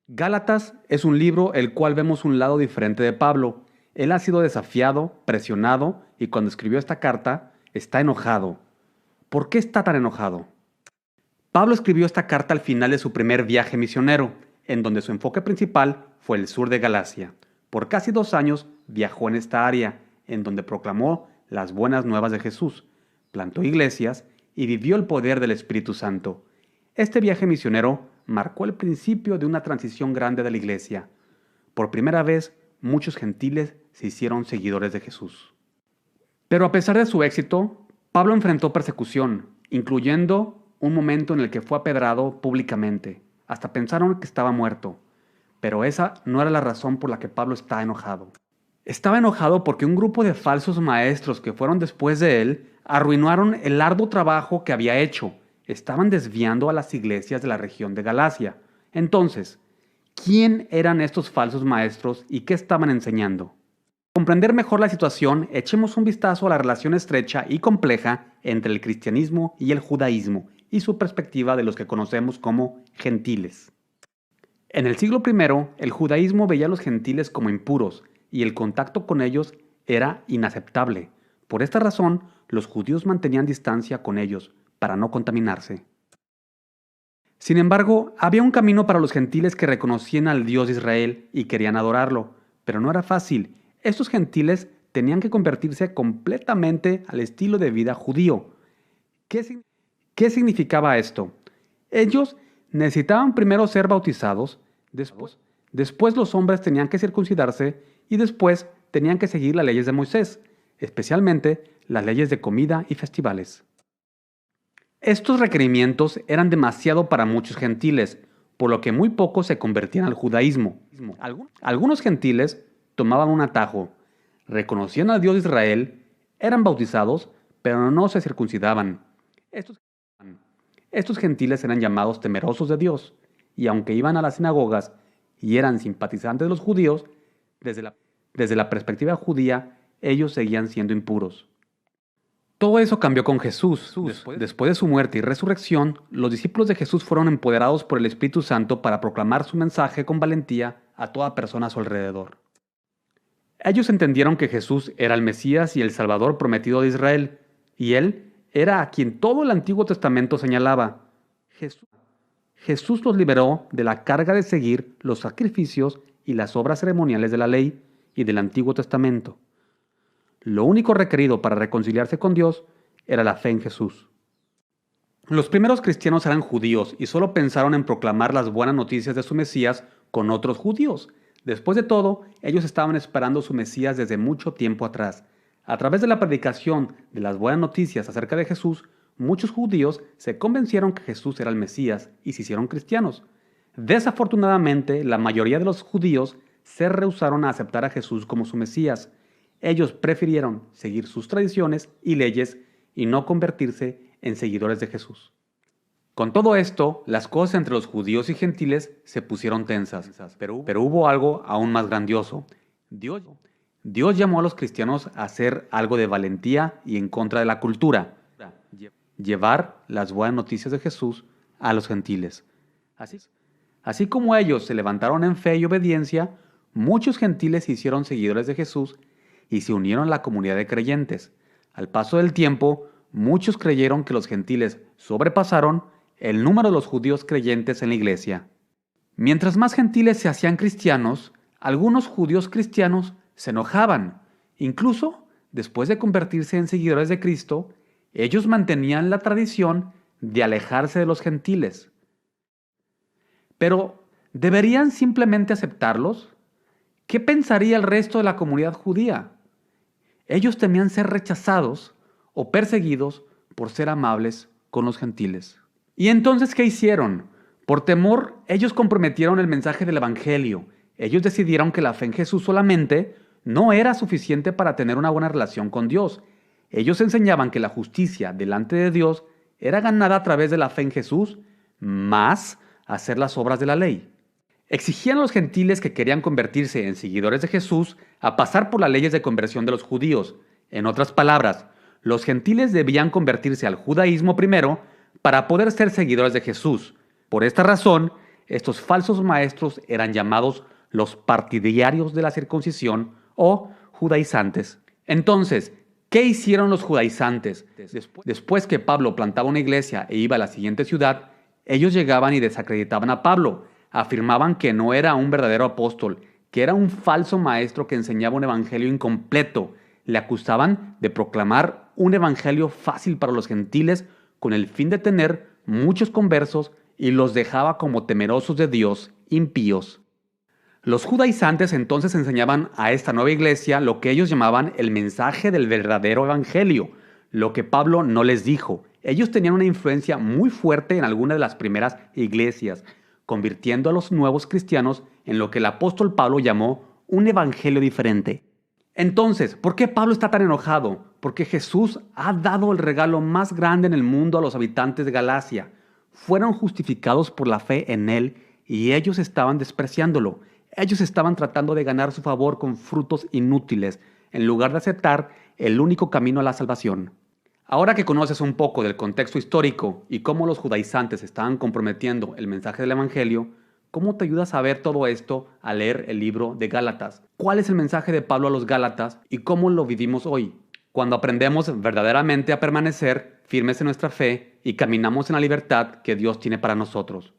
Gálatas es un libro el cual vemos un lado diferente de Pablo. Él ha sido desafiado, presionado y cuando escribió esta carta está enojado. ¿Por qué está tan enojado? Pablo escribió esta carta al final de su primer viaje misionero, en donde su enfoque principal fue el sur de Galacia. Por casi 2 años viajó en esta área, en donde proclamó las buenas nuevas de Jesús, plantó iglesias y vivió el poder del Espíritu Santo. Este viaje misionero marcó el principio de una transición grande de la iglesia. Por primera vez, muchos gentiles se hicieron seguidores de Jesús. Pero a pesar de su éxito, Pablo enfrentó persecución, incluyendo un momento en el que fue apedrado públicamente. Hasta pensaron que estaba muerto. Pero esa no era la razón por la que Pablo estaba enojado. Estaba enojado porque un grupo de falsos maestros que fueron después de él arruinaron el arduo trabajo que había hecho. Estaban desviando a las iglesias de la región de Galacia. Entonces, ¿quién eran estos falsos maestros y qué estaban enseñando? Para comprender mejor la situación, echemos un vistazo a la relación estrecha y compleja entre el cristianismo y el judaísmo y su perspectiva de los que conocemos como gentiles. En el siglo I, el judaísmo veía a los gentiles como impuros y el contacto con ellos era inaceptable. Por esta razón, los judíos mantenían distancia con ellos para no contaminarse. Sin embargo, había un camino para los gentiles que reconocían al Dios de Israel y querían adorarlo, pero no era fácil. Estos gentiles tenían que convertirse completamente al estilo de vida judío. ¿Qué significaba esto? Ellos necesitaban primero ser bautizados, después los hombres tenían que circuncidarse y después tenían que seguir las leyes de Moisés, especialmente las leyes de comida y festivales. Estos requerimientos eran demasiado para muchos gentiles, por lo que muy pocos se convertían al judaísmo. Algunos gentiles tomaban un atajo, reconocían al Dios de Israel, eran bautizados, pero no se circuncidaban. Estos gentiles eran llamados temerosos de Dios, y aunque iban a las sinagogas y eran simpatizantes de los judíos, desde la perspectiva judía, ellos seguían siendo impuros. Todo eso cambió con Jesús. Después de su muerte y resurrección, los discípulos de Jesús fueron empoderados por el Espíritu Santo para proclamar su mensaje con valentía a toda persona a su alrededor. Ellos entendieron que Jesús era el Mesías y el Salvador prometido de Israel, y Él era a quien todo el Antiguo Testamento señalaba. Jesús los liberó de la carga de seguir los sacrificios y las obras ceremoniales de la ley y del Antiguo Testamento. Lo único requerido para reconciliarse con Dios era la fe en Jesús. Los primeros cristianos eran judíos y solo pensaron en proclamar las buenas noticias de su Mesías con otros judíos. Después de todo, ellos estaban esperando su Mesías desde mucho tiempo atrás. A través de la predicación de las buenas noticias acerca de Jesús, muchos judíos se convencieron que Jesús era el Mesías y se hicieron cristianos. Desafortunadamente, la mayoría de los judíos se rehusaron a aceptar a Jesús como su Mesías. Ellos prefirieron seguir sus tradiciones y leyes y no convertirse en seguidores de Jesús. Con todo esto, las cosas entre los judíos y gentiles se pusieron tensas, pero hubo algo aún más grandioso. Dios llamó a los cristianos a hacer algo de valentía y en contra de la cultura, llevar las buenas noticias de Jesús a los gentiles. Así como ellos se levantaron en fe y obediencia, muchos gentiles se hicieron seguidores de Jesús y se unieron a la comunidad de creyentes. Al paso del tiempo, muchos creyeron que los gentiles sobrepasaron el número de los judíos creyentes en la iglesia. Mientras más gentiles se hacían cristianos, algunos judíos cristianos se enojaban. Incluso, después de convertirse en seguidores de Cristo, ellos mantenían la tradición de alejarse de los gentiles. Pero, ¿deberían simplemente aceptarlos? ¿Qué pensaría el resto de la comunidad judía? Ellos temían ser rechazados o perseguidos por ser amables con los gentiles. ¿Y entonces qué hicieron? Por temor, ellos comprometieron el mensaje del Evangelio. Ellos decidieron que la fe en Jesús solamente no era suficiente para tener una buena relación con Dios. Ellos enseñaban que la justicia delante de Dios era ganada a través de la fe en Jesús, más hacer las obras de la ley. Exigían a los gentiles que querían convertirse en seguidores de Jesús a pasar por las leyes de conversión de los judíos. En otras palabras, los gentiles debían convertirse al judaísmo primero para poder ser seguidores de Jesús. Por esta razón, Estos falsos maestros eran llamados los partidarios de la circuncisión o judaizantes. Entonces, ¿qué hicieron los judaizantes? Después que Pablo plantaba una iglesia e iba a la siguiente ciudad, ellos llegaban y desacreditaban a Pablo. Afirmaban que no era un verdadero apóstol, que era un falso maestro que enseñaba un evangelio incompleto. Le acusaban de proclamar un evangelio fácil para los gentiles con el fin de tener muchos conversos y los dejaba como temerosos de Dios, impíos. Los judaizantes entonces enseñaban a esta nueva iglesia lo que ellos llamaban el mensaje del verdadero evangelio, lo que Pablo no les dijo. Ellos tenían una influencia muy fuerte en algunas de las primeras iglesias, convirtiendo a los nuevos cristianos en lo que el apóstol Pablo llamó un evangelio diferente. Entonces, ¿por qué Pablo está tan enojado? Porque Jesús ha dado el regalo más grande en el mundo a los habitantes de Galacia. Fueron justificados por la fe en Él y ellos estaban despreciándolo. Ellos estaban tratando de ganar su favor con frutos inútiles, en lugar de aceptar el único camino a la salvación. Ahora que conoces un poco del contexto histórico y cómo los judaizantes estaban comprometiendo el mensaje del Evangelio, ¿cómo te ayuda a saber todo esto al leer el libro de Gálatas? ¿Cuál es el mensaje de Pablo a los Gálatas y cómo lo vivimos hoy? Cuando aprendemos verdaderamente a permanecer firmes en nuestra fe y caminamos en la libertad que Dios tiene para nosotros.